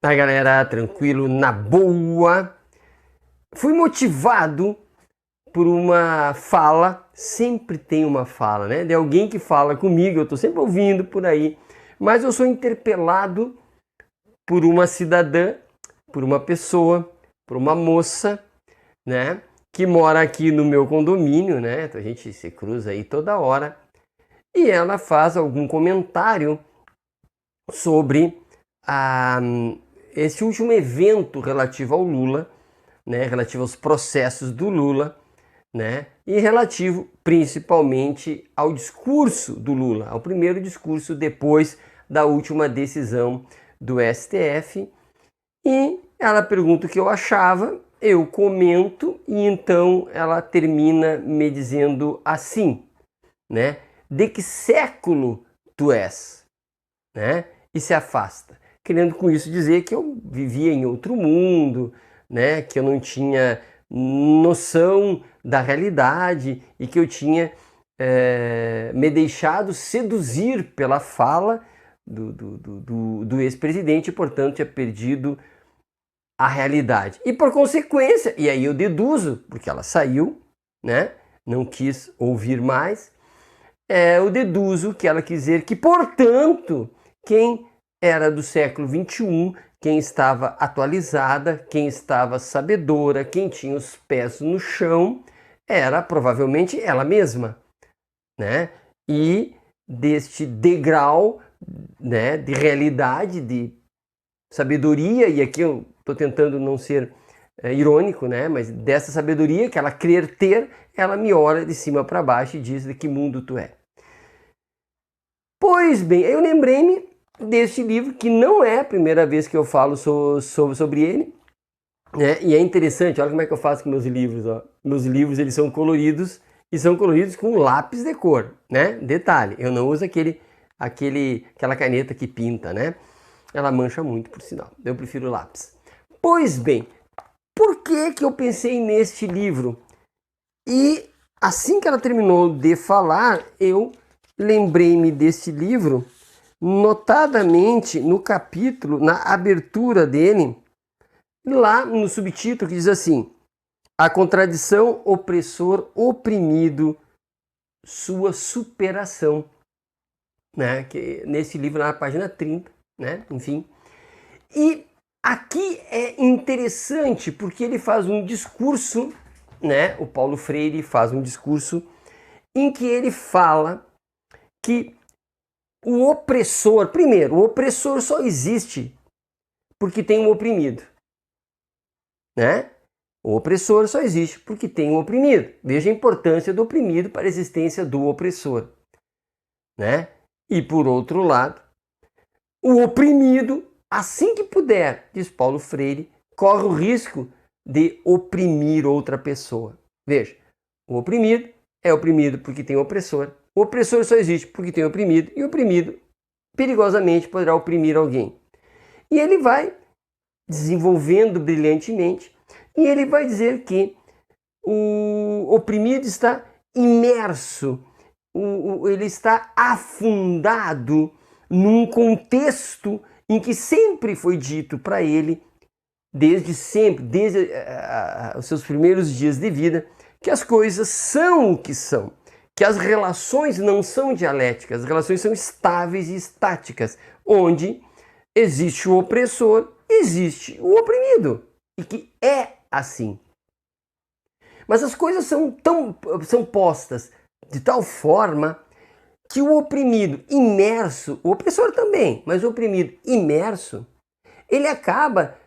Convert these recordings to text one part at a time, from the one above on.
Tá, galera, tranquilo, na boa. Fui motivado por uma fala, sempre tem uma fala, né? De alguém que fala comigo, eu tô sempre ouvindo por aí, mas eu sou interpelado por uma cidadã, por uma pessoa, por uma moça, né? Que mora aqui no meu condomínio, né? Então a gente se cruza aí toda hora. E ela faz algum comentário sobre esse último evento relativo ao Lula, né, relativo aos processos do Lula, né, e relativo principalmente ao discurso do Lula, ao primeiro discurso depois da última decisão do STF. E ela pergunta o que eu achava, eu comento e então ela termina me dizendo assim, né, de que século tu és, né? E se afasta, querendo com isso dizer que eu vivia em outro mundo, né? Que eu não tinha noção da realidade e que eu tinha me deixado seduzir pela fala do ex-presidente e, portanto, tinha perdido a realidade. E por consequência, e aí eu deduzo, porque ela saiu, né? Não quis ouvir mais, eu deduzo que ela quis dizer que, portanto, quem era do século XXI, quem estava atualizada, quem estava sabedora, quem tinha os pés no chão, era provavelmente ela mesma, né? E deste degrau, né, de realidade, de sabedoria, e aqui eu estou tentando não ser irônico, né? Mas dessa sabedoria que ela crer ter, ela me olha de cima para baixo e diz: de que mundo tu é? Pois bem, eu lembrei-me deste livro, que não é a primeira vez que eu falo sobre ele, né? E é interessante, olha como é que eu faço com meus livros, ó. Meus livros, eles são coloridos, e são coloridos com lápis de cor, né? Detalhe, eu não uso aquela caneta que pinta, né? Ela mancha muito, por sinal. Eu prefiro lápis. Pois bem, por que que eu pensei neste livro? E assim que ela terminou de falar, eu lembrei-me deste livro, notadamente no capítulo, na abertura dele, lá no subtítulo que diz assim: a contradição opressor-oprimido, sua superação, né? Que nesse livro, na página 30, né? Enfim. E aqui é interessante porque ele faz um discurso, né? O Paulo Freire faz um discurso em que ele fala que o opressor, primeiro, o opressor só existe porque tem um oprimido, né? O opressor só existe porque tem um oprimido. Veja a importância do oprimido para a existência do opressor, né? E por outro lado, o oprimido, assim que puder, diz Paulo Freire, corre o risco de oprimir outra pessoa. Veja, o oprimido é oprimido porque tem opressor. O opressor só existe porque tem oprimido, e o oprimido perigosamente poderá oprimir alguém. E ele vai desenvolvendo brilhantemente, e ele vai dizer que o oprimido está imerso, ele está afundado num contexto em que sempre foi dito para ele, desde sempre, desde os seus primeiros dias de vida, que as coisas são o que são, que as relações não são dialéticas, as relações são estáveis e estáticas, onde existe o opressor, existe o oprimido, e que é assim. Mas as coisas são postas de tal forma que o oprimido imerso, o opressor também, mas o oprimido imerso, ele acaba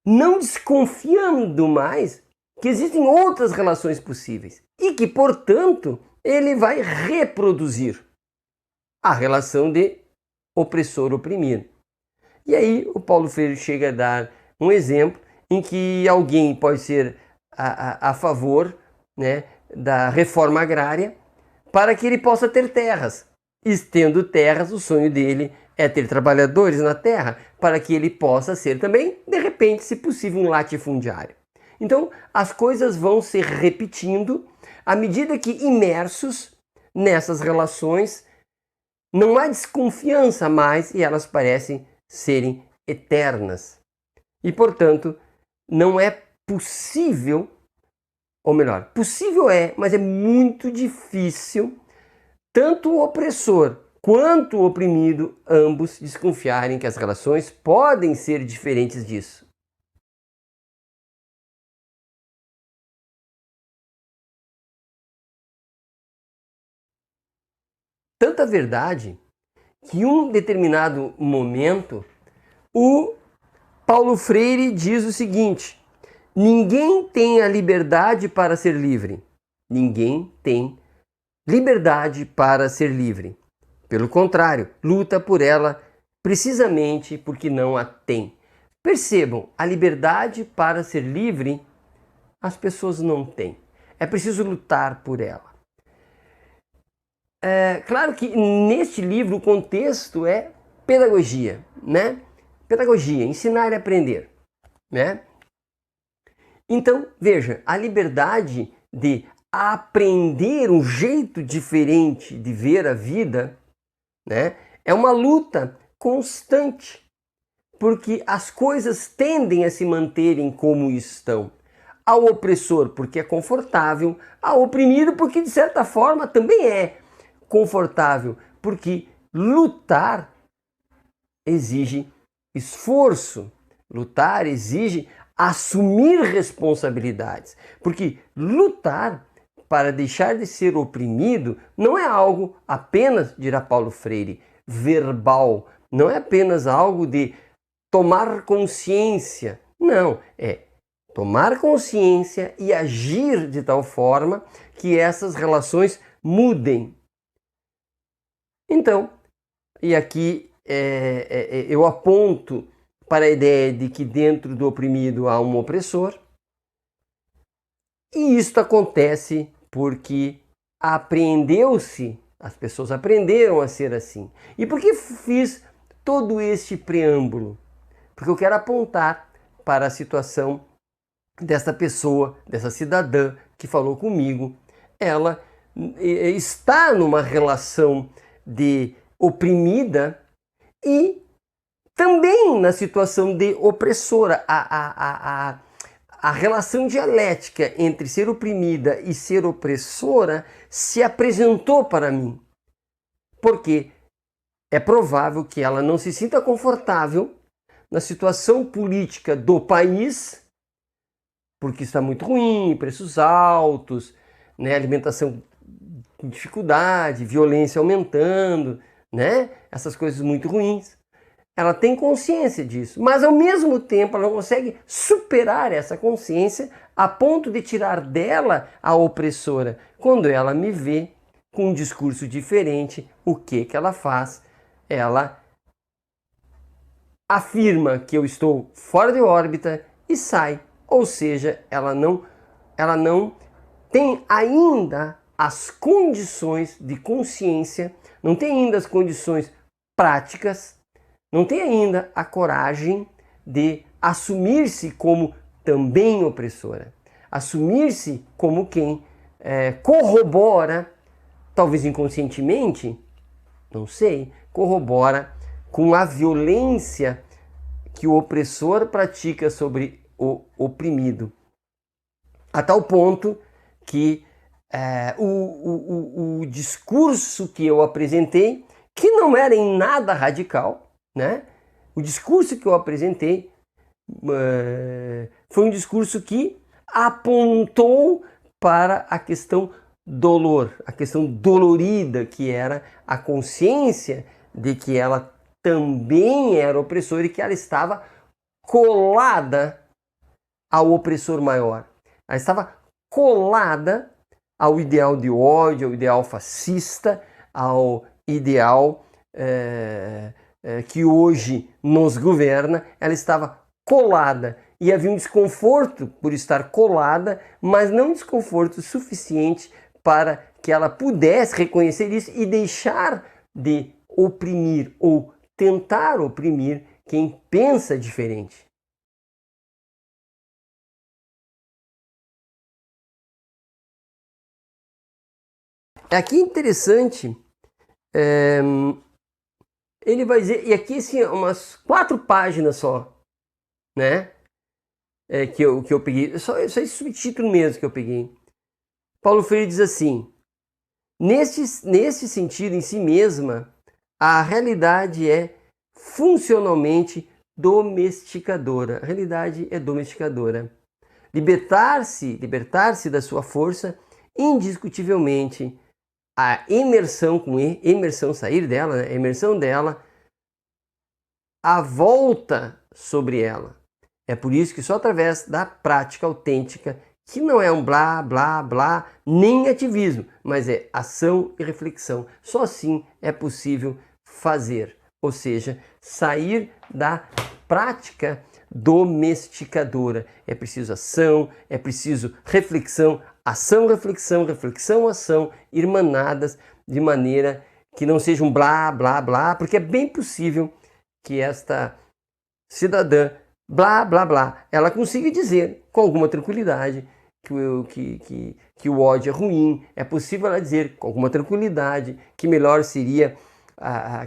não desconfiando mais que existem outras relações possíveis e que, portanto, ele vai reproduzir a relação de opressor-oprimido. E aí o Paulo Freire chega a dar um exemplo em que alguém pode ser a favor, né, da reforma agrária para que ele possa ter terras. E tendo terras, o sonho dele é ter trabalhadores na terra para que ele possa ser também, de repente, se possível, um latifundiário. Então, as coisas vão se repetindo à medida que, imersos nessas relações, não há desconfiança mais e elas parecem serem eternas. E, portanto, não é possível, ou melhor, possível é, mas é muito difícil, tanto o opressor quanto o oprimido, ambos desconfiarem que as relações podem ser diferentes disso. Tanta verdade que em um determinado momento o Paulo Freire diz o seguinte: ninguém tem a liberdade para ser livre. Ninguém tem liberdade para ser livre. Pelo contrário, luta por ela precisamente porque não a tem. Percebam, a liberdade para ser livre as pessoas não têm. É preciso lutar por ela. É claro que neste livro o contexto é pedagogia, né? Pedagogia, ensinar e aprender, né? Então, veja, a liberdade de aprender um jeito diferente de ver a vida, né, é uma luta constante, porque as coisas tendem a se manterem como estão. Ao opressor, porque é confortável, ao oprimido, porque de certa forma também é confortável, porque lutar exige esforço, lutar exige assumir responsabilidades, porque lutar para deixar de ser oprimido não é algo apenas, dirá Paulo Freire, verbal, não é apenas algo de tomar consciência, não, é tomar consciência e agir de tal forma que essas relações mudem. Então, e aqui eu aponto para a ideia de que dentro do oprimido há um opressor, e isto acontece porque aprendeu-se, as pessoas aprenderam a ser assim. E por que fiz todo este preâmbulo? Porque eu quero apontar para a situação dessa pessoa, dessa cidadã que falou comigo. Ela está numa relação de oprimida e também na situação de opressora. A relação dialética entre ser oprimida e ser opressora se apresentou para mim. Porque é provável que ela não se sinta confortável na situação política do país, porque está muito ruim, preços altos, né, alimentação em dificuldade, violência aumentando, né, essas coisas muito ruins. Ela tem consciência disso, mas ao mesmo tempo ela não consegue superar essa consciência a ponto de tirar dela a opressora. Quando ela me vê com um discurso diferente, o que ela faz? Ela afirma que eu estou fora de órbita e sai. Ou seja, ela não tem ainda as condições de consciência, não tem ainda as condições práticas, não tem ainda a coragem de assumir-se como também opressora, assumir-se como quem corrobora, talvez inconscientemente, não sei, corrobora com a violência que o opressor pratica sobre o oprimido, a tal ponto que o discurso que eu apresentei, que não era em nada radical, né? O discurso que eu apresentei foi um discurso que apontou para a questão dolor, a questão dolorida, que era a consciência de que ela também era opressora e que ela estava colada ao opressor maior. Ela estava colada ao ideal de ódio, ao ideal fascista, ao ideal que hoje nos governa. Ela estava colada e havia um desconforto por estar colada, mas não um desconforto suficiente para que ela pudesse reconhecer isso e deixar de oprimir ou tentar oprimir quem pensa diferente. Aqui é interessante Ele vai dizer, e aqui assim, umas 4 páginas só, né? Que eu peguei, só esse subtítulo mesmo que eu peguei. Paulo Freire diz assim: neste sentido, em si mesma, a realidade é funcionalmente domesticadora. A realidade é domesticadora. Libertar-se da sua força, indiscutivelmente, a imersão com imersão, sair dela, né? A imersão dela, a volta sobre ela. É por isso que só através da prática autêntica, que não é um blá, blá, blá, nem ativismo, mas é ação e reflexão. Só assim é possível fazer, ou seja, sair da prática domesticadora. É preciso ação, é preciso reflexão, ação, reflexão, reflexão, ação, irmanadas de maneira que não seja um blá, blá, blá, porque é bem possível que esta cidadã blá, blá, blá, ela consiga dizer com alguma tranquilidade que o ódio é ruim. É possível ela dizer com alguma tranquilidade que melhor seria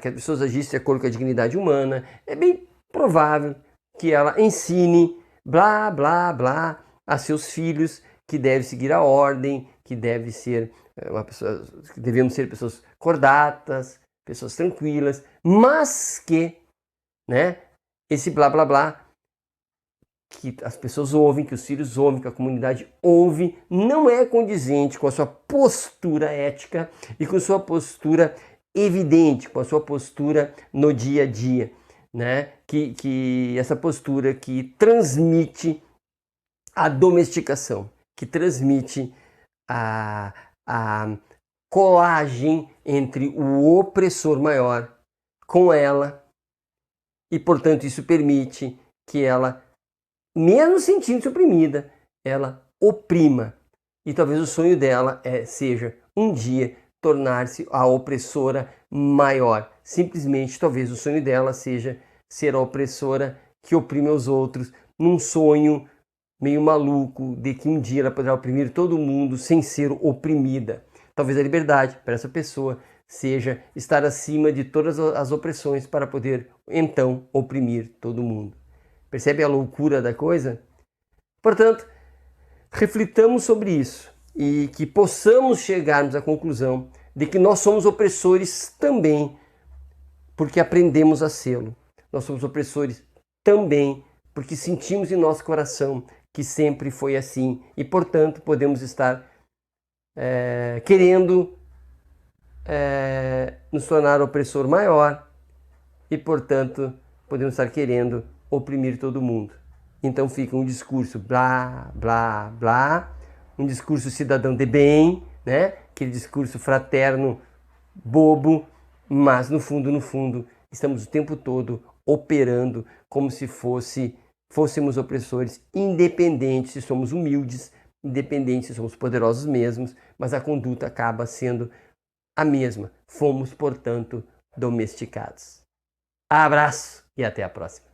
que as pessoas agissem de acordo com a dignidade humana. É bem provável que ela ensine blá, blá, blá a seus filhos que deve seguir a ordem, que deve ser que devemos ser pessoas cordatas, pessoas tranquilas, mas que, né, esse blá, blá, blá que as pessoas ouvem, que os filhos ouvem, que a comunidade ouve, não é condizente com a sua postura ética e com a sua postura evidente, com a sua postura no dia a dia, né? Que essa postura que transmite a domesticação, que transmite a colagem entre o opressor maior com ela e, portanto, isso permite que ela, mesmo sentindo-se oprimida, ela oprima. E talvez o sonho dela seja um dia tornar-se a opressora maior. Simplesmente, talvez o sonho dela seja ser a opressora que oprime os outros, num sonho meio maluco de que um dia ela poderá oprimir todo mundo sem ser oprimida. Talvez a liberdade para essa pessoa seja estar acima de todas as opressões para poder então oprimir todo mundo. Percebe a loucura da coisa? Portanto, reflitamos sobre isso e que possamos chegarmos à conclusão de que nós somos opressores também porque aprendemos a sê-lo. Nós somos opressores também porque sentimos em nosso coração que sempre foi assim e, portanto, podemos estar querendo nos tornar opressor maior e, portanto, podemos estar querendo oprimir todo mundo. Então fica um discurso blá, blá, blá, um discurso cidadão de bem, né? Aquele discurso fraterno, bobo, mas no fundo, estamos o tempo todo operando como se fôssemos opressores, independente se somos humildes, independente se somos poderosos mesmos, mas a conduta acaba sendo a mesma. Fomos, portanto, domesticados. Abraço e até a próxima.